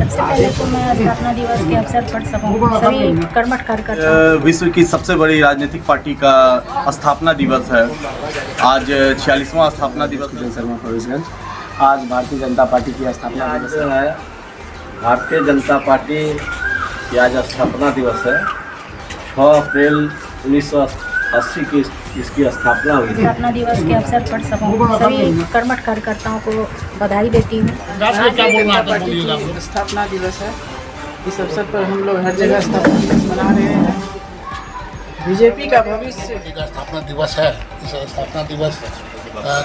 सबसे पहले तो मैं स्थापना दिवस के अवसर पर सभी कर्मठ कार्यकर्ताओं विश्व की सबसे बड़ी राजनीतिक पार्टी का स्थापना दिवस है। आज 46वां स्थापना दिवस है। आज भारतीय जनता पार्टी की स्थापना दिवस है। भारतीय जनता पार्टी की आज स्थापना दिवस है। 6 अप्रैल 1980 की इसकी स्थापना हुई थी। स्थापना दिवस के अवसर पर सभी कर्मठ कार्यकर्ताओं को बधाई देती हूँ। स्थापना दिवस है। इस अवसर पर हम लोग हर जगह स्थापना दिवस मना रहे हैं। बीजेपी का भविष्य का स्थापना दिवस है। इस स्थापना दिवस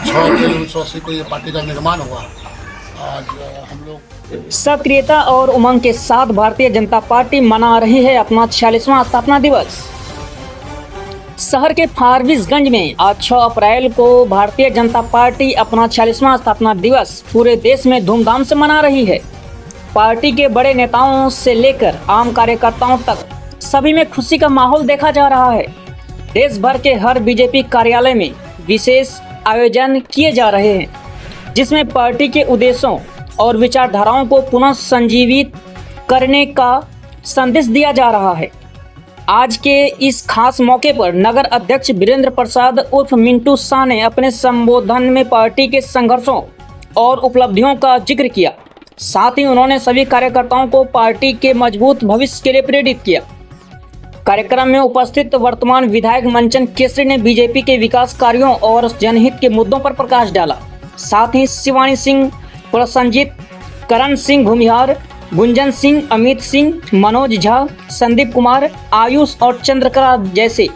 6 अप्रैल 1980 को ये पार्टी का निर्माण हुआ। आज हम लोग सक्रियता और उमंग के साथ भारतीय जनता पार्टी मना रही है अपना 46वां स्थापना दिवस। शहर के फारबिसगंज में आज 6 अप्रैल को भारतीय जनता पार्टी अपना 46वां स्थापना दिवस पूरे देश में धूमधाम से मना रही है। पार्टी के बड़े नेताओं से लेकर आम कार्यकर्ताओं तक सभी में खुशी का माहौल देखा जा रहा है। देश भर के हर बीजेपी कार्यालय में विशेष आयोजन किए जा रहे हैं, जिसमें पार्टी के उद्देश्यों और विचारधाराओं को पुनः संजीवित करने का संदेश दिया जा रहा है। आज के इस खास मौके पर नगर अध्यक्ष वीरेंद्र प्रसाद उर्फ मिंटू शाह ने अपने संबोधन में पार्टी के संघर्षों और उपलब्धियों का जिक्र किया। साथ ही उन्होंने सभी कार्यकर्ताओं को पार्टी के मजबूत भविष्य के लिए प्रेरित किया। कार्यक्रम में उपस्थित वर्तमान विधायक मंचन केसरी ने बीजेपी के विकास कार्यों और जनहित के मुद्दों पर प्रकाश डाला। साथ ही शिवानी सिंह, प्रसन्नजीत, करण सिंह भूमिहार, गुंजन सिंह, अमित सिंह, मनोज झा, संदीप कुमार, आयुष और चंद्रकला जैसे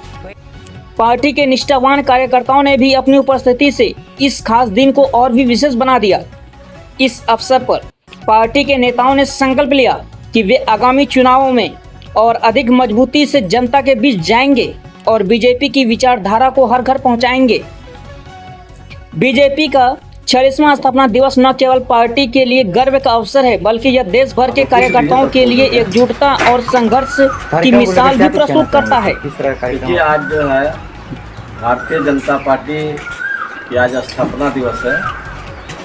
पार्टी के निष्ठावान कार्यकर्ताओं ने भी अपनी उपस्थिति से इस खास दिन को और भी विशेष बना दिया। इस अवसर पर पार्टी के नेताओं ने संकल्प लिया कि वे आगामी चुनावों में और अधिक मजबूती से जनता के बीच जाएंगे और बीजेपी की विचारधारा को हर घर पहुंचाएंगे। बीजेपी का 46वां स्थापना दिवस न केवल पार्टी के लिए गर्व का अवसर है, बल्कि यह देश भर के कार्यकर्ताओं के लिए एकजुटता और संघर्ष की मिसाल भी प्रस्तुत करता है। देखिए, आज जो है भारतीय जनता पार्टी की आज स्थापना दिवस है।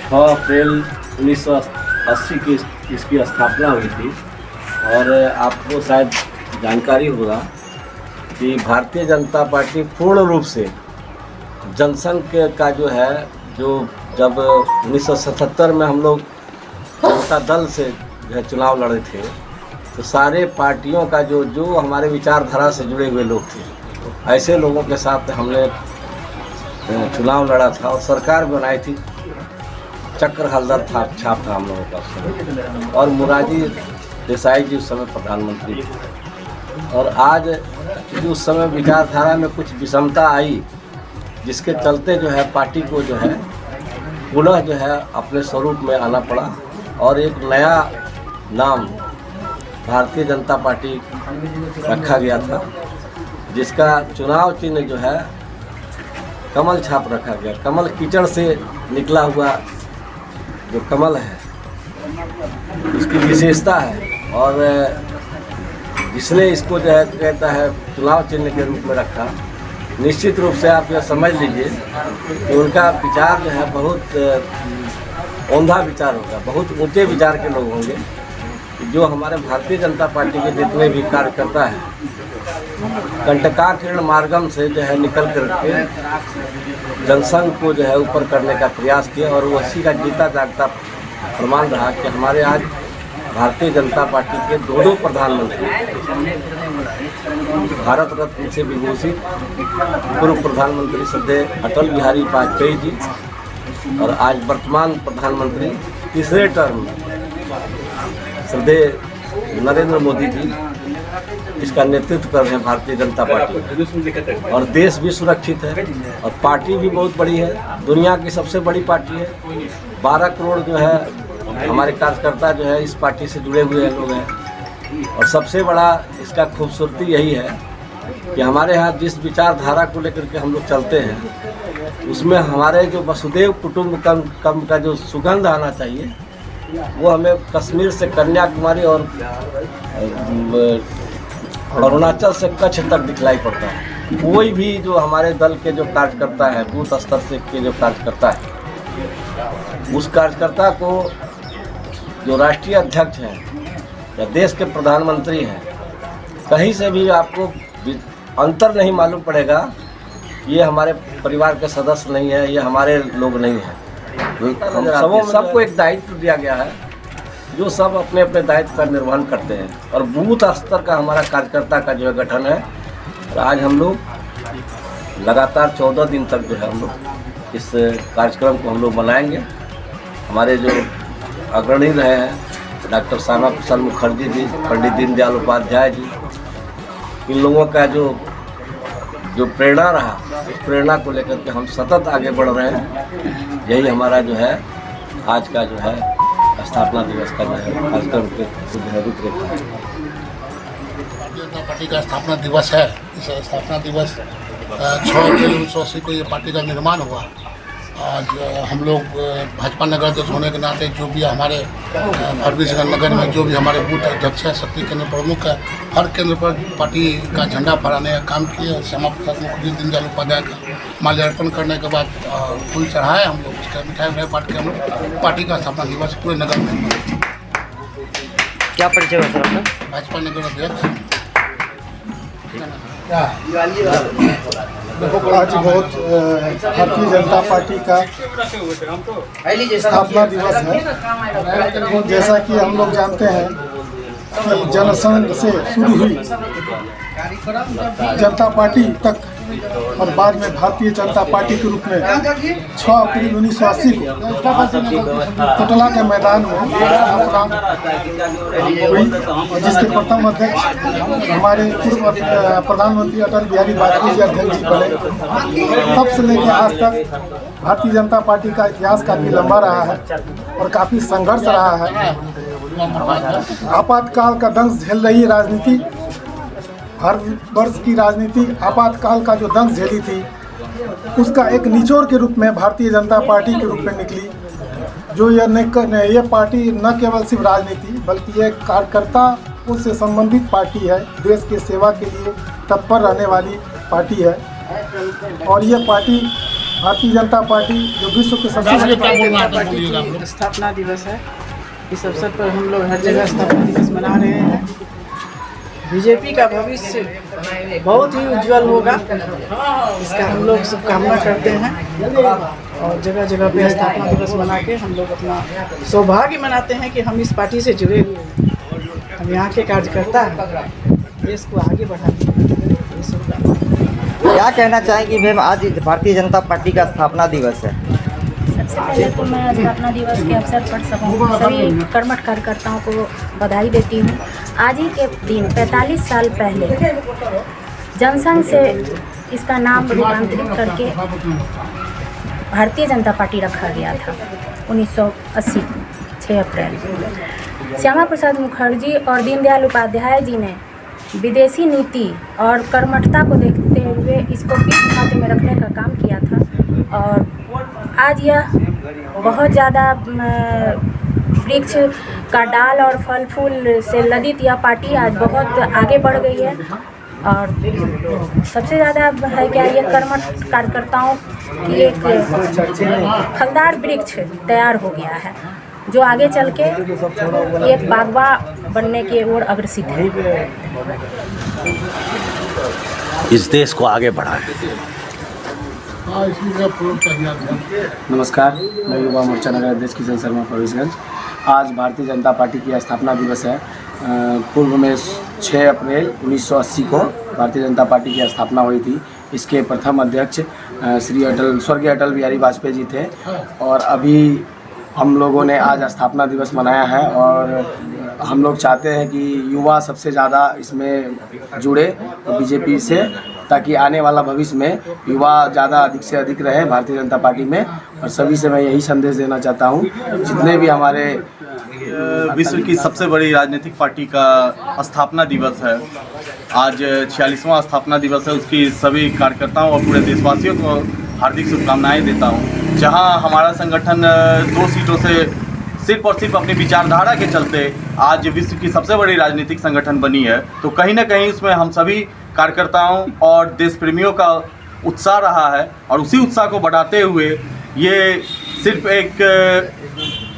6 अप्रैल 1980 की इसकी स्थापना हुई थी। और आपको शायद जानकारी होगा कि भारतीय जनता पार्टी पूर्ण रूप से जनसंघ का जो है, जो जब 1977 में हम लोग जनता दल से जो है चुनाव लड़े थे, तो सारे पार्टियों का जो हमारे विचारधारा से जुड़े हुए लोग थे, ऐसे लोगों के साथ हमने चुनाव लड़ा था और सरकार बनाई थी। चक्र हल्दर छाप था हम लोगों का, और मुरारजी देसाई जी उस समय प्रधानमंत्री थे। और आज उस समय विचारधारा में कुछ विषमता आई, जिसके चलते जो है पार्टी को जो है पुनः जो है अपने स्वरूप में आना पड़ा और एक नया नाम भारतीय जनता पार्टी रखा गया था, जिसका चुनाव चिन्ह जो है कमल छाप रखा गया। कमल कीचड़ से निकला हुआ जो कमल है, उसकी विशेषता है। और जिसने इसको जो है कहता है चुनाव चिन्ह के रूप में रखा, निश्चित रूप से आप यह समझ लीजिए कि उनका विचार जो है बहुत औंधा विचार होगा, बहुत ऊंचे विचार के लोग होंगे। जो हमारे भारतीय जनता पार्टी के जितने भी कार्यकर्ता हैं, कंटकाकीर्ण मार्गम से जो है निकल करके जनसंघ को जो है ऊपर करने का प्रयास किया। और वो उसी का जीता जागता प्रमाण रहा कि हमारे आज भारतीय जनता पार्टी के दो प्रधानमंत्री, भारत रत्न से विभूषित पूर्व प्रधानमंत्री श्रद्धेय अटल बिहारी वाजपेयी जी, और आज वर्तमान प्रधानमंत्री तीसरे टर्म में श्रद्धेय नरेंद्र मोदी जी इसका नेतृत्व कर रहे हैं भारतीय जनता पार्टी। और देश भी सुरक्षित है और पार्टी भी बहुत बड़ी है, दुनिया की सबसे बड़ी पार्टी है। 12 करोड़ जो है हमारे कार्यकर्ता जो है इस पार्टी से जुड़े हुए लोग हैं। और सबसे बड़ा इसका खूबसूरती यही है कि हमारे यहाँ जिस विचारधारा को लेकर के हम लोग चलते हैं, उसमें हमारे जो वसुदेव कुटुंबकम का जो सुगंध आना चाहिए, वो हमें कश्मीर से कन्याकुमारी और अरुणाचल से कच्छ तक दिखलाई पड़ता है। कोई भी जो हमारे दल के जो कार्यकर्ता है, बूथ स्तर से के जो कार्यकर्ता है, उस कार्यकर्ता को जो राष्ट्रीय अध्यक्ष हैं या देश के प्रधानमंत्री हैं, कहीं से भी आपको अंतर नहीं मालूम पड़ेगा। ये हमारे परिवार के सदस्य नहीं है, ये हमारे लोग नहीं हैं। हम सबको एक दायित्व दिया गया है, जो सब अपने अपने दायित्व का निर्वहन करते हैं। और बूथ स्तर का हमारा कार्यकर्ता का जो है गठन है। और आज हम लोग लगातार 14 दिन तक जो है हम लोग इस कार्यक्रम को हम लोग मनाएंगे। हमारे जो अग्रणी रहे हैं डॉक्टर श्यामा प्रसाद मुखर्जी जी, पंडित दीनदयाल उपाध्याय जी, इन लोगों का जो प्रेरणा रहा, उस प्रेरणा को लेकर के हम सतत आगे बढ़ रहे हैं। यही हमारा जो है आज का जो है स्थापना दिवस का जो है कार्यक्रम के रूपरेखा है। भारतीय जनता पार्टी का स्थापना दिवस है। इस स्थापना दिवस 6 अप्रैल 1980 को ये पार्टी का निर्माण हुआ। आज हम लोग भाजपा नगर अध्यक्ष होने के नाते जो भी हमारे फारबिसगंज नगर में जो भी हमारे बूथ अध्यक्ष है, शक्ति केंद्र प्रमुख है, हर केंद्र पर पार्टी का झंडा फहराने का काम किए। श्यामा प्रसाद मुखर्जी, दीनदयाल उपाध्याय का माल्यार्पण करने के बाद फूल चढ़ाए हम लोग, उसका मिठाई बांट के हम लोग पार्टी का स्थापना दिवस पूरे नगर में। क्या परिचय हुआ सर आपका? भाजपा नगर अध्यक्ष। आज बहुत भारतीय जनता पार्टी का स्थापना दिवस है। जैसा कि हम लोग जानते हैं कि जनसंघ से शुरू हुई जनता पार्टी तक और बाद में भारतीय जनता पार्टी के रूप में 6 अप्रैल 1980 को कोटला के मैदान में स्थापना हुई, और जिसके प्रथम अध्यक्ष हमारे पूर्व प्रधानमंत्री अटल बिहारी वाजपेयी जी अध्यक्ष जी बने। तब से लेकर आज तक भारतीय जनता पार्टी का इतिहास काफ़ी लंबा रहा है और काफ़ी संघर्ष रहा है। आपातकाल का दंश झेल रही राजनीति, भारतवर्ष की राजनीति आपातकाल का जो दंश झेली थी, उसका एक निचोड़ के रूप में भारतीय जनता पार्टी के रूप में निकली। जो ये पार्टी न केवल सिर्फ राजनीति बल्कि ये कार्यकर्ता उससे संबंधित पार्टी है, देश के सेवा के लिए तत्पर रहने वाली पार्टी है। और ये पार्टी भारतीय जनता पार्टी जो विश्व के सबसे बड़ी स्थापना दिवस है। इस अवसर पर हम लोग हर जगह स्थापना दिवस मना रहे हैं। बीजेपी का भविष्य बहुत ही उज्जवल होगा, इसका हम लोग शुभकामना करते हैं। और जगह जगह पे स्थापना दिवस मना के हम लोग अपना सौभाग्य मनाते हैं कि हम इस पार्टी से जुड़े हुए हैं। हम यहाँ के कार्यकर्ता हैं, देश को आगे बढ़ाते हैं। क्या कहना चाहेंगे मैम, आज भारतीय जनता पार्टी का स्थापना दिवस है? सबसे पहले तो मैं स्थापना दिवस के अवसर पर सभी कर्मठ कार्यकर्ताओं को बधाई देती हूँ। आज ही के दिन 45 साल पहले जनसंघ से इसका नाम रूपांतरित करके भारतीय जनता पार्टी रखा गया था। 1980 6 अप्रैल श्यामा प्रसाद मुखर्जी और दीनदयाल उपाध्याय जी ने विदेशी नीति और कर्मठता को देखते हुए इसको बीच खाते में रखने का काम किया था। और आज यह बहुत ज़्यादा वृक्ष का डाल और फल फूल से लदित यह पार्टी आज बहुत आगे बढ़ गई है। और सबसे ज़्यादा है क्या, ये कर्मठ कार्यकर्ताओं की एक फलदार वृक्ष तैयार हो गया है, जो आगे चल के एक बागवा बनने की ओर अग्रसित है। इस देश को आगे बढ़ाए। नमस्कार, मैं युवा मोर्चा नगर अध्यक्ष किशन शर्मा फारबिसगंज। आज भारतीय जनता पार्टी की स्थापना दिवस है। पूर्व में 6 अप्रैल 1980 को भारतीय जनता पार्टी की स्थापना हुई थी। इसके प्रथम अध्यक्ष स्वर्गीय अटल बिहारी वाजपेयी जी थे। और अभी हम लोगों ने आज स्थापना दिवस मनाया है और हम लोग चाहते हैं कि युवा सबसे ज़्यादा इसमें जुड़े बीजेपी से, ताकि आने वाला भविष्य में युवा ज़्यादा अधिक से अधिक रहे भारतीय जनता पार्टी में। और सभी से मैं यही संदेश देना चाहता हूँ, जितने भी हमारे विश्व की सबसे बड़ी राजनीतिक पार्टी का स्थापना दिवस है। आज 46वां स्थापना दिवस है। उसकी सभी कार्यकर्ताओं और पूरे देशवासियों को हार्दिक शुभकामनाएं देता हूं। जहां हमारा संगठन 2 सीटों से सिर्फ और सिर्फ अपनी विचारधारा के चलते आज विश्व की सबसे बड़ी राजनीतिक संगठन बनी है, तो कहीं ना कहीं उसमें हम सभी कार्यकर्ताओं और देश प्रेमियों का उत्साह रहा है। और उसी उत्साह को बढ़ाते हुए ये सिर्फ एक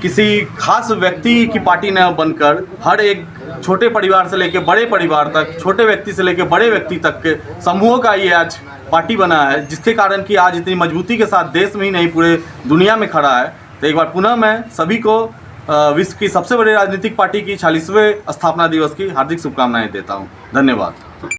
किसी खास व्यक्ति की पार्टी न बनकर हर एक छोटे परिवार से लेकर बड़े परिवार तक, छोटे व्यक्ति से लेकर बड़े व्यक्ति तक के समूहों का ये आज पार्टी बना है, जिसके कारण कि आज इतनी मजबूती के साथ देश में ही नहीं पूरे दुनिया में खड़ा है। तो एक बार पुनः मैं सभी को विश्व की सबसे बड़ी राजनीतिक पार्टी की 46वें स्थापना दिवस की हार्दिक शुभकामनाएं देता हूं। धन्यवाद।